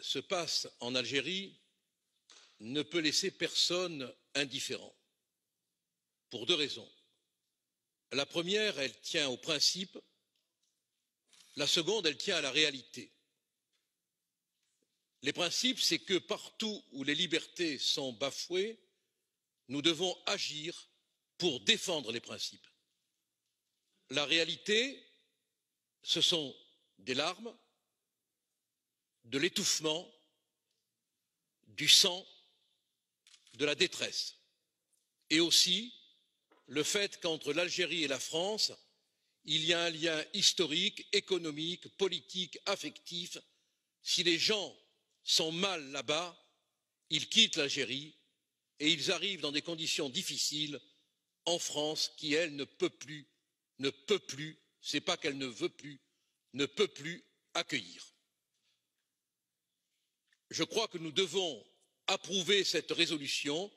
se passe en Algérie ne peut laisser personne indifférent, pour deux raisons. La première, elle tient au principe, la seconde, elle tient à la réalité. Les principes, c'est que partout où les libertés sont bafouées, nous devons agir pour défendre les principes. La réalité, ce sont des larmes, de l'étouffement, du sang, de la détresse, et aussi le fait qu'entre l'Algérie et la France, il y a un lien historique, économique, politique, affectif. Si les gens sont mal là-bas, ils quittent l'Algérie et ils arrivent dans des conditions difficiles en France qui, elle, ne peut plus, c'est pas qu'elle ne veut plus, ne peut plus accueillir. Je crois que nous devons approuver cette résolution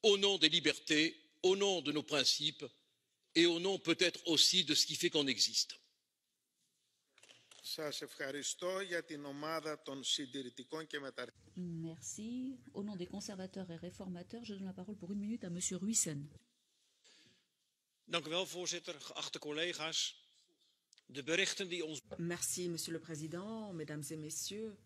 au nom des libertés, au nom de nos principes et au nom peut-être aussi de ce qui fait qu'on existe. Merci. Au nom des conservateurs et réformateurs, je donne la parole pour 1 minute à Monsieur Ruijsen. Merci, Monsieur le Président, Mesdames et Messieurs.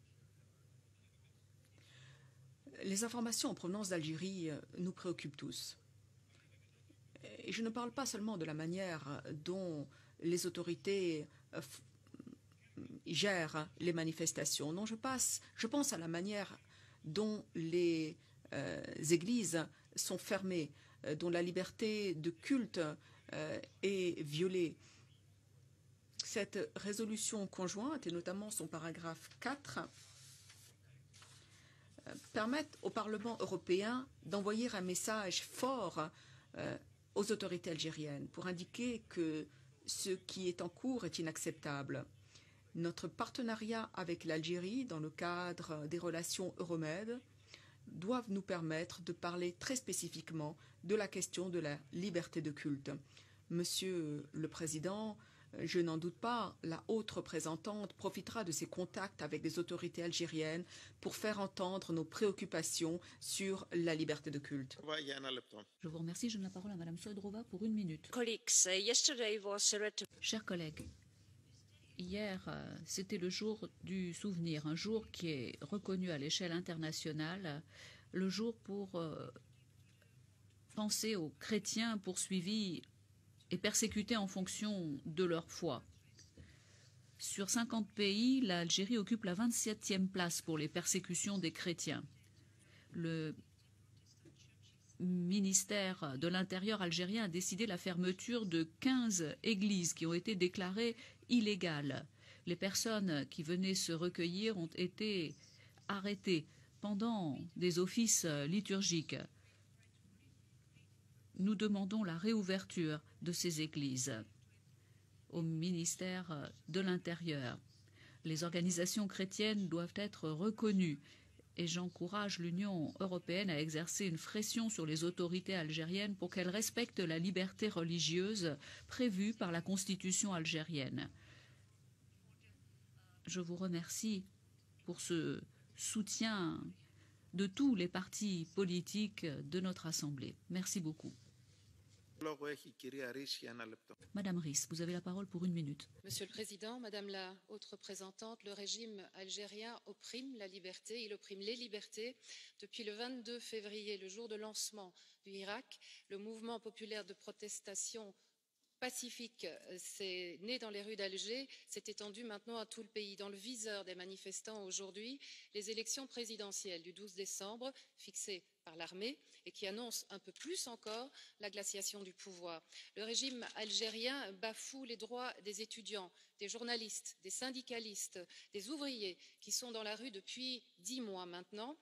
Les informations en provenance d'Algérie nous préoccupent tous. Et je ne parle pas seulement de la manière dont les autorités gèrent les manifestations. Non, je pense à la manière dont les églises sont fermées, dont la liberté de culte est violée. Cette résolution conjointe, et notamment son paragraphe 4, permettent au Parlement européen d'envoyer un message fort aux autorités algériennes pour indiquer que ce qui est en cours est inacceptable. Notre partenariat avec l'Algérie dans le cadre des relations Euromed doivent nous permettre de parler très spécifiquement de la question de la liberté de culte. Monsieur le Président, je n'en doute pas, la haute représentante profitera de ses contacts avec les autorités algériennes pour faire entendre nos préoccupations sur la liberté de culte. Je vous remercie. Je donne la parole à Madame Sojdrova pour 1 minute. Chers collègues, hier, c'était le jour du souvenir, un jour qui est reconnu à l'échelle internationale, le jour pour penser aux chrétiens poursuivis et persécutés en fonction de leur foi. Sur 50 pays, l'Algérie occupe la 27e place pour les persécutions des chrétiens. Le ministère de l'Intérieur algérien a décidé la fermeture de 15 églises qui ont été déclarées illégales. Les personnes qui venaient se recueillir ont été arrêtées pendant des offices liturgiques. Nous demandons la réouverture de ces églises au ministère de l'Intérieur. Les organisations chrétiennes doivent être reconnues et j'encourage l'Union européenne à exercer une pression sur les autorités algériennes pour qu'elles respectent la liberté religieuse prévue par la Constitution algérienne. Je vous remercie pour ce soutien de tous les partis politiques de notre Assemblée. Merci beaucoup. Madame Ries, vous avez la parole pour 1 minute. Monsieur le Président, Madame la Haute Représentante, le régime algérien opprime la liberté, il opprime les libertés. Depuis le 22 février, le jour de lancement du Hirak, le mouvement populaire de protestation pacifique né dans les rues d'Alger s'est étendu maintenant à tout le pays. Dans le viseur des manifestants aujourd'hui, les élections présidentielles du 12 décembre, fixées par l'armée et qui annoncent un peu plus encore la glaciation du pouvoir. Le régime algérien bafoue les droits des étudiants, des journalistes, des syndicalistes, des ouvriers qui sont dans la rue depuis 10 mois maintenant,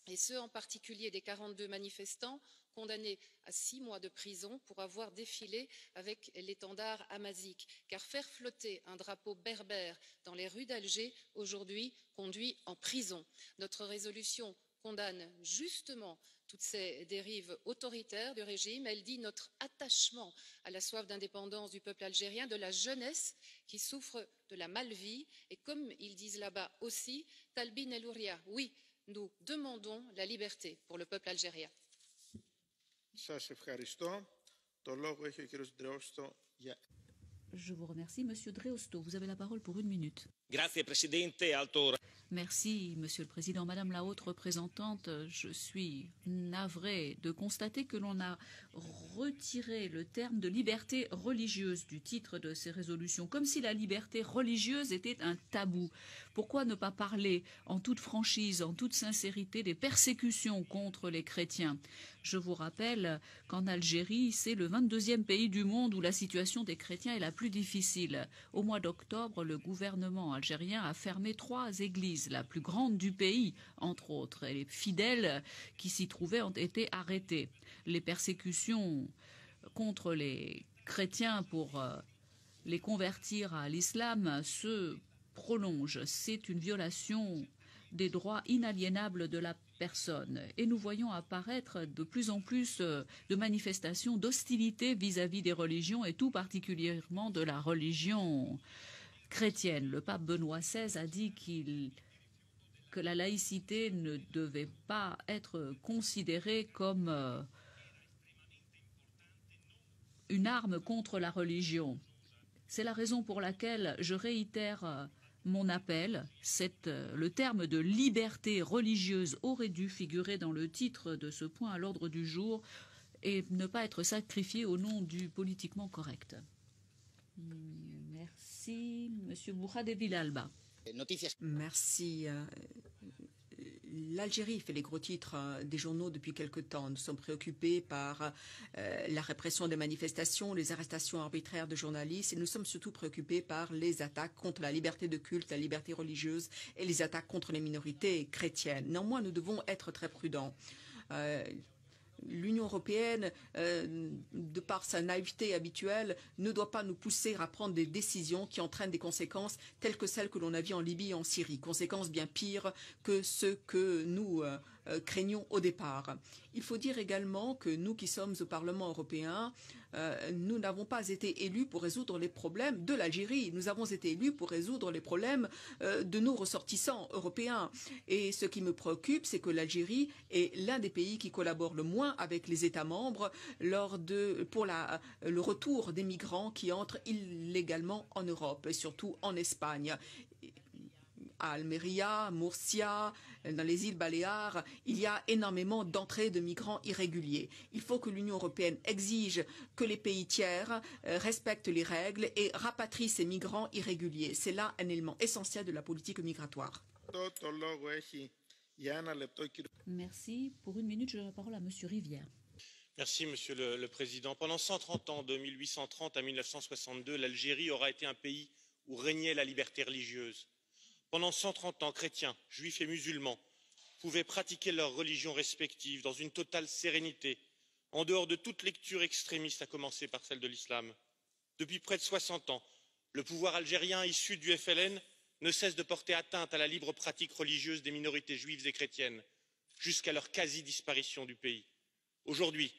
et ceux en particulier des 42 manifestants condamnés à 6 mois de prison pour avoir défilé avec l'étendard amazique. Car faire flotter un drapeau berbère dans les rues d'Alger aujourd'hui conduit en prison. Notre résolution condamne justement toutes ces dérives autoritaires du régime. Elle dit notre attachement à la soif d'indépendance du peuple algérien, de la jeunesse qui souffre de la malvie. Et comme ils disent là-bas aussi, Talbin El Ouria, oui, nous demandons la liberté pour le peuple algérien. Je vous remercie, Monsieur Dreosto. Vous avez la parole pour 1 minute. Merci, Monsieur le Président. Madame la Haute Représentante, je suis navrée de constater que l'on a retiré le terme de liberté religieuse du titre de ces résolutions, comme si la liberté religieuse était un tabou. Pourquoi ne pas parler en toute franchise, en toute sincérité des persécutions contre les chrétiens? Je vous rappelle qu'en Algérie, c'est le 22e pays du monde où la situation des chrétiens est la plus difficile. Au mois d'octobre, le gouvernement algérien a fermé 3 églises, la plus grande du pays, entre autres. Et les fidèles qui s'y trouvaient ont été arrêtés. Les persécutions contre les chrétiens pour les convertir à l'islam se prolongent. C'est une violation des droits inaliénables de la personne. Et nous voyons apparaître de plus en plus de manifestations d'hostilité vis-à-vis des religions et tout particulièrement de la religion chrétienne. Le pape Benoît XVI a dit que la laïcité ne devait pas être considérée comme une arme contre la religion. C'est la raison pour laquelle je réitère mon appel. Le terme de liberté religieuse aurait dû figurer dans le titre de ce point à l'ordre du jour et ne pas être sacrifié au nom du politiquement correct. Merci, Monsieur Bourhade Villalba. Merci. L'Algérie fait les gros titres des journaux depuis quelque temps. Nous sommes préoccupés par la répression des manifestations, les arrestations arbitraires de journalistes et nous sommes surtout préoccupés par les attaques contre la liberté de culte, la liberté religieuse et les attaques contre les minorités chrétiennes. Néanmoins, nous devons être très prudents. L'Union européenne, de par sa naïveté habituelle, ne doit pas nous pousser à prendre des décisions qui entraînent des conséquences telles que celles que l'on a vues en Libye et en Syrie, conséquences bien pires que ce que nous craignons au départ. Il faut dire également que nous qui sommes au Parlement européen, nous n'avons pas été élus pour résoudre les problèmes de l'Algérie. Nous avons été élus pour résoudre les problèmes de nos ressortissants européens. Et ce qui me préoccupe, c'est que l'Algérie est l'un des pays qui collabore le moins avec les États membres pour le retour des migrants qui entrent illégalement en Europe, et surtout en Espagne. À Almeria, Murcia, dans les îles Baléares, il y a énormément d'entrées de migrants irréguliers. Il faut que l'Union européenne exige que les pays tiers respectent les règles et rapatrient ces migrants irréguliers. C'est là un élément essentiel de la politique migratoire. Merci. Pour 1 minute, je donne la parole à Monsieur Rivière. Merci, Monsieur le Président. Pendant 130 ans, de 1830 à 1962, l'Algérie aura été un pays où régnait la liberté religieuse. Pendant 130 ans, chrétiens, juifs et musulmans pouvaient pratiquer leurs religions respectives dans une totale sérénité, en dehors de toute lecture extrémiste, à commencer par celle de l'islam. Depuis près de 60 ans, le pouvoir algérien issu du FLN ne cesse de porter atteinte à la libre pratique religieuse des minorités juives et chrétiennes, jusqu'à leur quasi-disparition du pays. Aujourd'hui,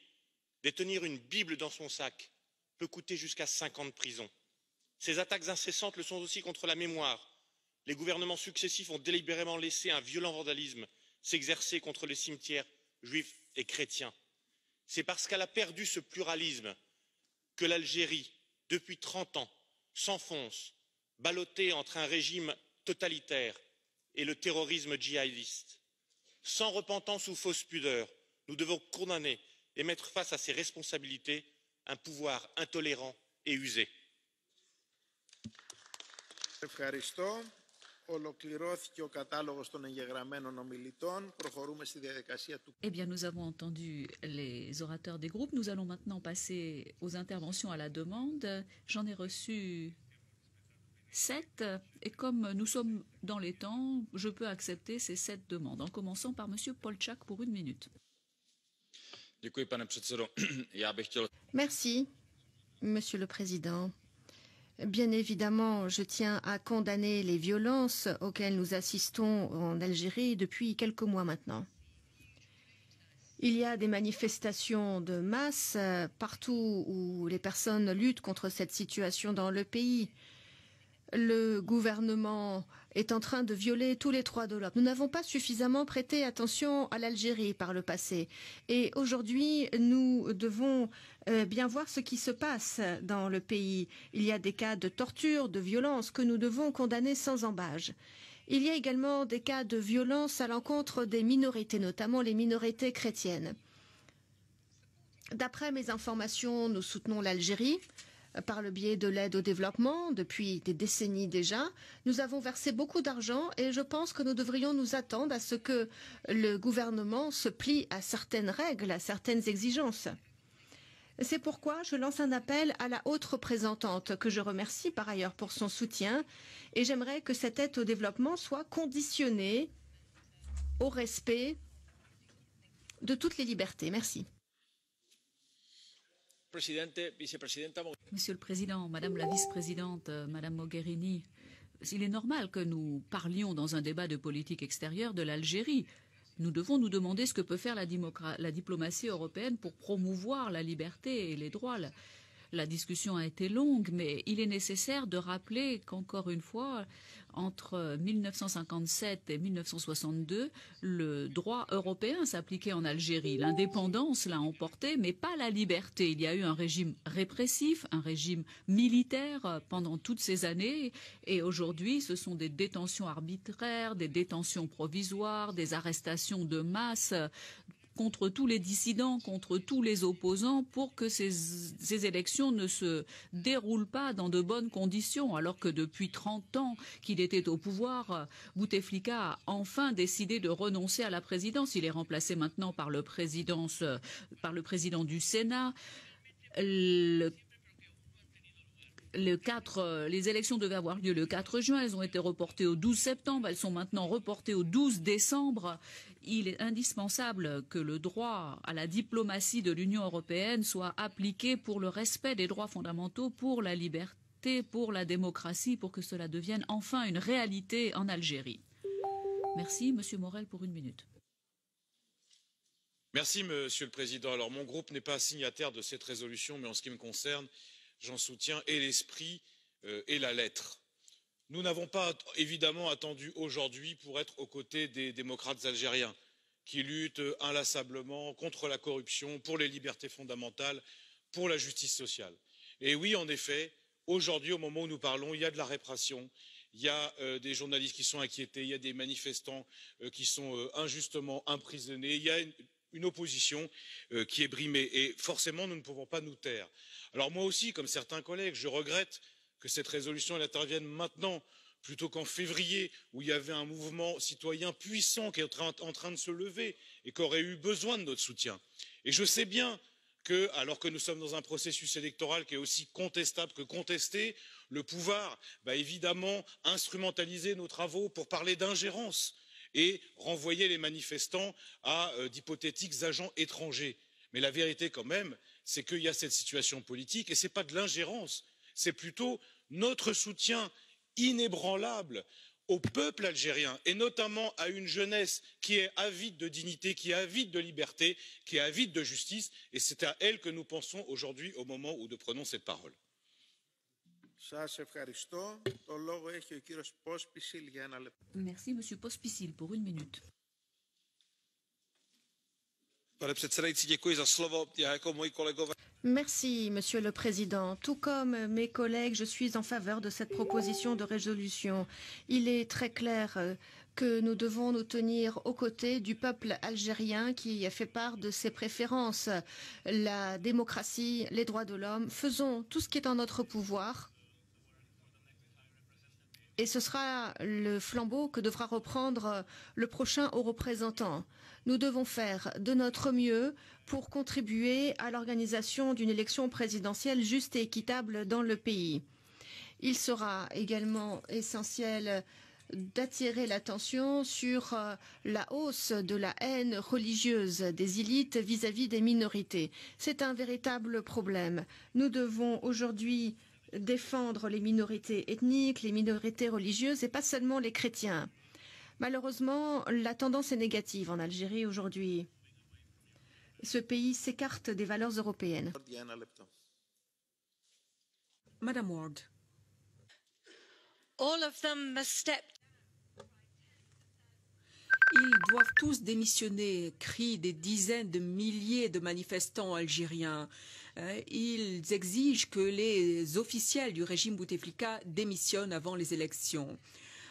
détenir une Bible dans son sac peut coûter jusqu'à 5 ans de prison. Ces attaques incessantes le sont aussi contre la mémoire. Les gouvernements successifs ont délibérément laissé un violent vandalisme s'exercer contre les cimetières juifs et chrétiens. C'est parce qu'elle a perdu ce pluralisme que l'Algérie, depuis 30 ans, s'enfonce, ballottée entre un régime totalitaire et le terrorisme djihadiste. Sans repentance ou fausse pudeur, nous devons condamner et mettre face à ses responsabilités un pouvoir intolérant et usé. Eh bien, nous avons entendu les orateurs des groupes. Nous allons maintenant passer aux interventions à la demande. J'en ai reçu 7. Et comme nous sommes dans les temps, je peux accepter ces 7 demandes. En commençant par Monsieur Polčák pour 1 minute. Merci, Monsieur le Président. Bien évidemment, je tiens à condamner les violences auxquelles nous assistons en Algérie depuis quelques mois maintenant. Il y a des manifestations de masse partout où les personnes luttent contre cette situation dans le pays. Le gouvernement est en train de violer tous les droits de l'homme. Nous n'avons pas suffisamment prêté attention à l'Algérie par le passé. Et aujourd'hui, nous devons bien voir ce qui se passe dans le pays. Il y a des cas de torture, de violence que nous devons condamner sans ambages. Il y a également des cas de violence à l'encontre des minorités, notamment les minorités chrétiennes. D'après mes informations, nous soutenons l'Algérie par le biais de l'aide au développement depuis des décennies déjà. Nous avons versé beaucoup d'argent et je pense que nous devrions nous attendre à ce que le gouvernement se plie à certaines règles, à certaines exigences. C'est pourquoi je lance un appel à la haute représentante, que je remercie par ailleurs pour son soutien, et j'aimerais que cette aide au développement soit conditionnée au respect de toutes les libertés. Merci. Monsieur le Président, Madame la Vice-présidente, Madame Mogherini, il est normal que nous parlions dans un débat de politique extérieure de l'Algérie. Nous devons nous demander ce que peut faire la diplomatie européenne pour promouvoir la liberté et les droits. La discussion a été longue, mais il est nécessaire de rappeler qu'encore une fois, entre 1957 et 1962, le droit européen s'appliquait en Algérie. L'indépendance l'a emporté, mais pas la liberté. Il y a eu un régime répressif, un régime militaire pendant toutes ces années. Et aujourd'hui, ce sont des détentions arbitraires, des détentions provisoires, des arrestations de masse contre tous les dissidents, contre tous les opposants, pour que ces élections ne se déroulent pas dans de bonnes conditions, alors que depuis 30 ans qu'il était au pouvoir, Bouteflika a enfin décidé de renoncer à la présidence. Il est remplacé maintenant par le président du Sénat. Les élections devaient avoir lieu le 4 juin, elles ont été reportées au 12 septembre, elles sont maintenant reportées au 12 décembre. Il est indispensable que le droit à la diplomatie de l'Union européenne soit appliqué pour le respect des droits fondamentaux, pour la liberté, pour la démocratie, pour que cela devienne enfin une réalité en Algérie. Merci, Monsieur Morel, pour 1 minute. Merci, Monsieur le Président. Alors, mon groupe n'est pas signataire de cette résolution, mais en ce qui me concerne, j'en soutiens et l'esprit et la lettre. Nous n'avons pas évidemment attendu aujourd'hui pour être aux côtés des démocrates algériens qui luttent inlassablement contre la corruption, pour les libertés fondamentales, pour la justice sociale. Et oui, en effet, aujourd'hui, au moment où nous parlons, il y a de la répression, il y a des journalistes qui sont inquiétés, il y a des manifestants qui sont injustement emprisonnés, il y a une opposition qui est brimée. Et forcément, nous ne pouvons pas nous taire. Alors moi aussi, comme certains collègues, je regrette que cette résolution intervienne maintenant plutôt qu'en février, où il y avait un mouvement citoyen puissant qui est en train de se lever et qui aurait eu besoin de notre soutien. Et je sais bien que, alors que nous sommes dans un processus électoral qui est aussi contestable que contesté, le pouvoir va évidemment instrumentaliser nos travaux pour parler d'ingérence et renvoyer les manifestants à d'hypothétiques agents étrangers. Mais la vérité quand même, c'est qu'il y a cette situation politique et ce n'est pas de l'ingérence, c'est plutôt notre soutien inébranlable au peuple algérien et notamment à une jeunesse qui est avide de dignité, qui est avide de liberté, qui est avide de justice, et c'est à elle que nous pensons aujourd'hui au moment où nous prenons cette parole. Merci, Monsieur Pospíšil, pour 1 minute. Pane předsedající, děkuji za slovo. Já jako moji kolegové. Merci, Monsieur le Président. Tout comme mes collègues, je suis en faveur de cette proposition de résolution. Il est très clair que nous devons nous tenir aux côtés du peuple algérien qui a fait part de ses préférences. La démocratie, les droits de l'homme, faisons tout ce qui est en notre pouvoir. Et ce sera le flambeau que devra reprendre le prochain haut représentant. Nous devons faire de notre mieux pour contribuer à l'organisation d'une élection présidentielle juste et équitable dans le pays. Il sera également essentiel d'attirer l'attention sur la hausse de la haine religieuse des élites vis-à-vis des minorités. C'est un véritable problème. Nous devons aujourd'hui défendre les minorités ethniques, les minorités religieuses et pas seulement les chrétiens. Malheureusement, la tendance est négative en Algérie aujourd'hui. ce pays s'écarte des valeurs européennes. Madame Ward. All of them must step. Ils doivent tous démissionner, crient des dizaines de milliers de manifestants algériens. Ils exigent que les officiels du régime Bouteflika démissionnent avant les élections.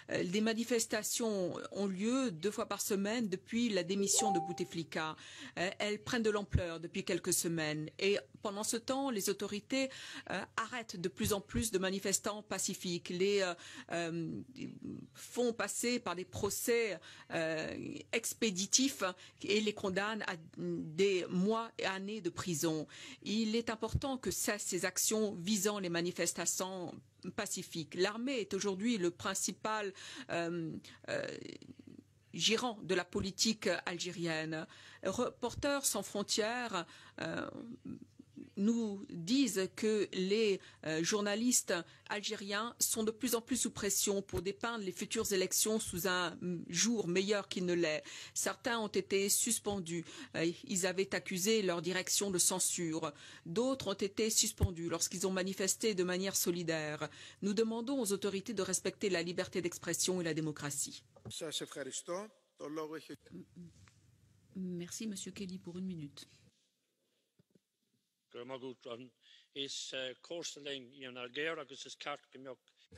Des manifestations ont lieu 2 fois par semaine depuis la démission de Bouteflika. Elles prennent de l'ampleur depuis quelques semaines. Et pendant ce temps, les autorités arrêtent de plus en plus de manifestants pacifiques, les font passer par des procès expéditifs et les condamnent à des mois et années de prison. Il est important que cessent ces actions visant les manifestants pacifique. L'armée est aujourd'hui le principal gérant de la politique algérienne. Reporters sans frontières nous disent que les journalistes algériens sont de plus en plus sous pression pour dépeindre les futures élections sous un jour meilleur qu'il ne l'est. Certains ont été suspendus. Ils avaient accusé leur direction de censure. D'autres ont été suspendus lorsqu'ils ont manifesté de manière solidaire. Nous demandons aux autorités de respecter la liberté d'expression et la démocratie. Merci, Monsieur Kelly, pour 1 minute.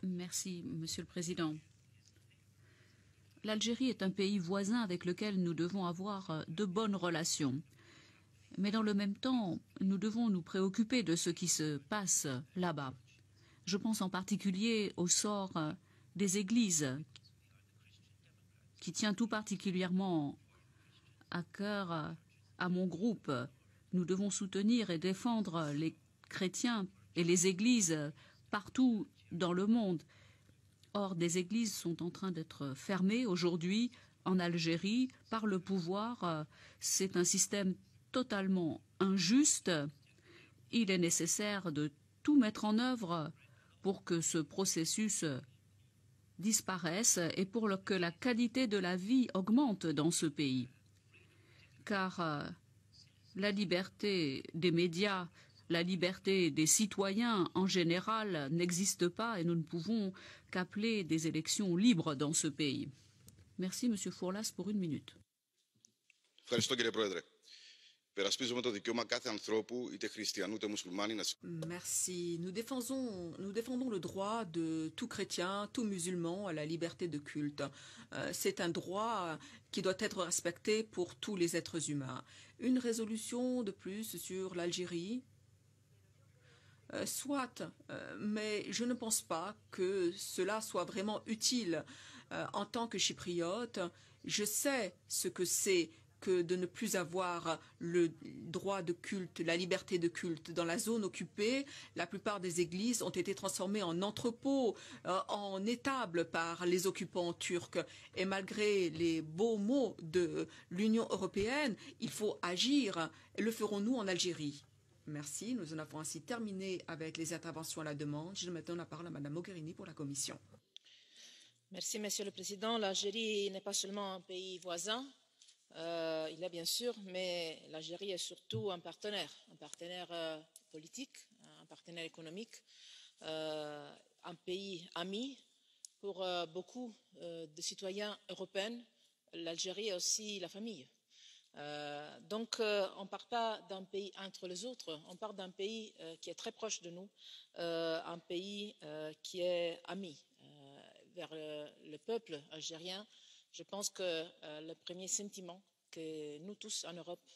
Merci, Monsieur le Président. L'Algérie est un pays voisin avec lequel nous devons avoir de bonnes relations. Mais dans le même temps, nous devons nous préoccuper de ce qui se passe là-bas. Je pense en particulier au sort des églises, qui tient tout particulièrement à cœur à mon groupe. Nous devons soutenir et défendre les chrétiens et les églises partout dans le monde. Or, des églises sont en train d'être fermées aujourd'hui en Algérie par le pouvoir. C'est un système totalement injuste. Il est nécessaire de tout mettre en œuvre pour que ce processus disparaisse et pour que la qualité de la vie augmente dans ce pays. Car la liberté des médias, la liberté des citoyens en général n'existe pas et nous ne pouvons qu'appeler des élections libres dans ce pays. Merci, Monsieur Fourlas, pour 1 minute. Merci. Nous défendons le droit de tout chrétien, tout musulman à la liberté de culte. C'est un droit qui doit être respecté pour tous les êtres humains. Une résolution de plus sur l'Algérie, soit, mais je ne pense pas que cela soit vraiment utile. En tant que chypriote, je sais ce que c'est que de ne plus avoir le droit de culte, la liberté de culte. Dans la zone occupée, la plupart des églises ont été transformées en entrepôts, en étables par les occupants turcs. Et malgré les beaux mots de l'Union européenne, il faut agir. Et le ferons-nous en Algérie? Merci. Nous en avons ainsi terminé avec les interventions à la demande. Je maintenant la parole à Madame Mogherini pour la Commission. Merci, Monsieur le Président. L'Algérie n'est pas seulement un pays voisin, il est bien sûr, mais l'Algérie est surtout un partenaire politique, un partenaire économique, un pays ami pour beaucoup de citoyens européens. L'Algérie est aussi la famille. Donc, on ne parle pas d'un pays entre les autres, on parle d'un pays qui est très proche de nous, un pays qui est ami vers le peuple algérien. Je pense que le premier sentiment que nous tous en Europe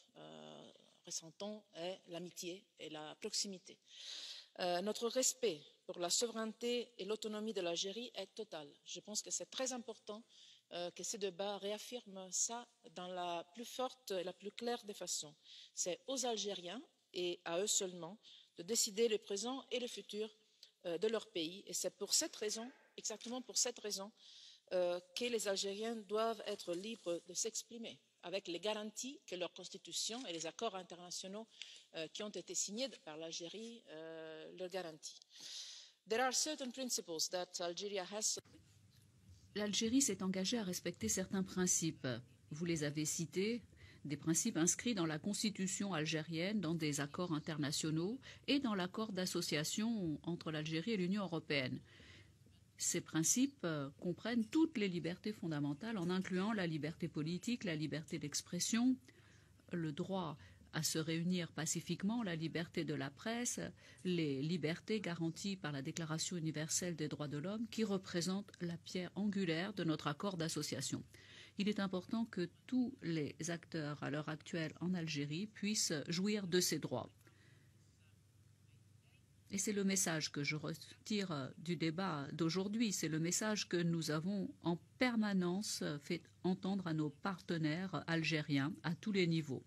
ressentons est l'amitié et la proximité. Notre respect pour la souveraineté et l'autonomie de l'Algérie est total. Je pense que c'est très important que ce débat réaffirme ça dans la plus forte et la plus claire des façons. C'est aux Algériens et à eux seulement de décider le présent et le futur de leur pays. Et c'est pour cette raison, exactement pour cette raison, que les Algériens doivent être libres de s'exprimer avec les garanties que leur constitution et les accords internationaux qui ont été signés par l'Algérie leur garantissent. There are certain principles that Algeria has. L'Algérie s'est engagée à respecter certains principes. Vous les avez cités, des principes inscrits dans la constitution algérienne, dans des accords internationaux et dans l'accord d'association entre l'Algérie et l'Union européenne. Ces principes comprennent toutes les libertés fondamentales en incluant la liberté politique, la liberté d'expression, le droit à se réunir pacifiquement, la liberté de la presse, les libertés garanties par la Déclaration universelle des droits de l'homme qui représentent la pierre angulaire de notre accord d'association. Il est important que tous les acteurs à l'heure actuelle en Algérie puissent jouir de ces droits. Et c'est le message que je retire du débat d'aujourd'hui, c'est le message que nous avons en permanence fait entendre à nos partenaires algériens à tous les niveaux,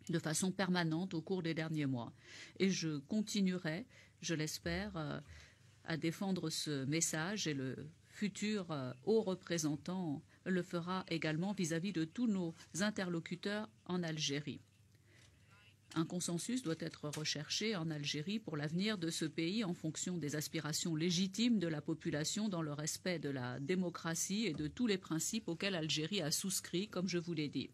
de façon permanente au cours des derniers mois. Et je continuerai, je l'espère, à défendre ce message et le futur haut représentant le fera également vis-à-vis de tous nos interlocuteurs en Algérie. Un consensus doit être recherché en Algérie pour l'avenir de ce pays en fonction des aspirations légitimes de la population dans le respect de la démocratie et de tous les principes auxquels l'Algérie a souscrit, comme je vous l'ai dit.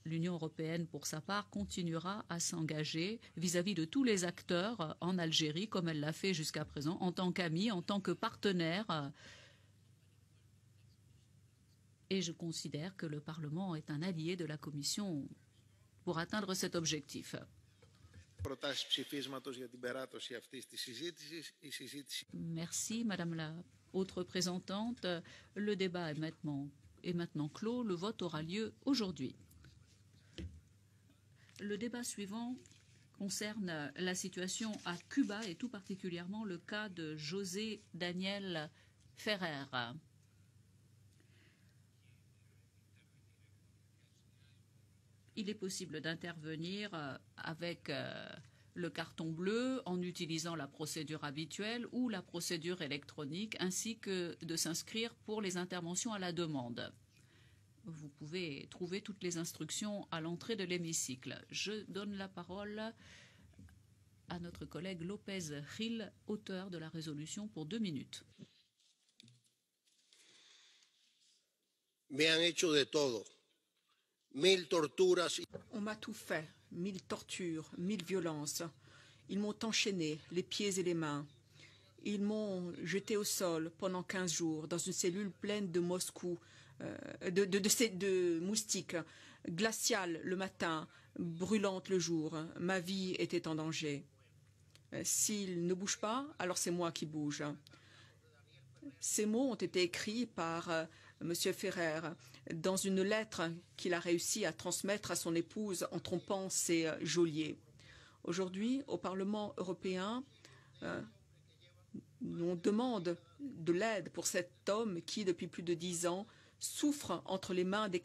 L'Union européenne, pour sa part, continuera à s'engager vis-à-vis de tous les acteurs en Algérie, comme elle l'a fait jusqu'à présent, en tant qu'amie, en tant que partenaire. Et je considère que le Parlement est un allié de la Commission pour atteindre cet objectif. Merci, Madame la haute représentante. Le débat est maintenant clos. Le vote aura lieu aujourd'hui. Le débat suivant concerne la situation à Cuba et tout particulièrement le cas de José Daniel Ferrer. Il est possible d'intervenir avec le carton bleu en utilisant la procédure habituelle ou la procédure électronique, ainsi que de s'inscrire pour les interventions à la demande. Vous pouvez trouver toutes les instructions à l'entrée de l'hémicycle. Je donne la parole à notre collègue López Gil, auteur de la résolution, pour 2 minutes. Me han hecho de todo. 1000 torturas. On m'a tout fait, 1000 tortures, 1000 violences. Ils m'ont enchaîné, les pieds et les mains. Ils m'ont jeté au sol pendant 15 jours dans une cellule pleine de de moustiques, glaciale le matin, brûlante le jour. Ma vie était en danger. S'ils ne bougent pas, alors c'est moi qui bouge. Ces mots ont été écrits par M. Ferrer dans une lettre qu'il a réussi à transmettre à son épouse en trompant ses geôliers. Aujourd'hui, au Parlement européen, on demande de l'aide pour cet homme qui, depuis plus de 10 ans, souffre entre les mains des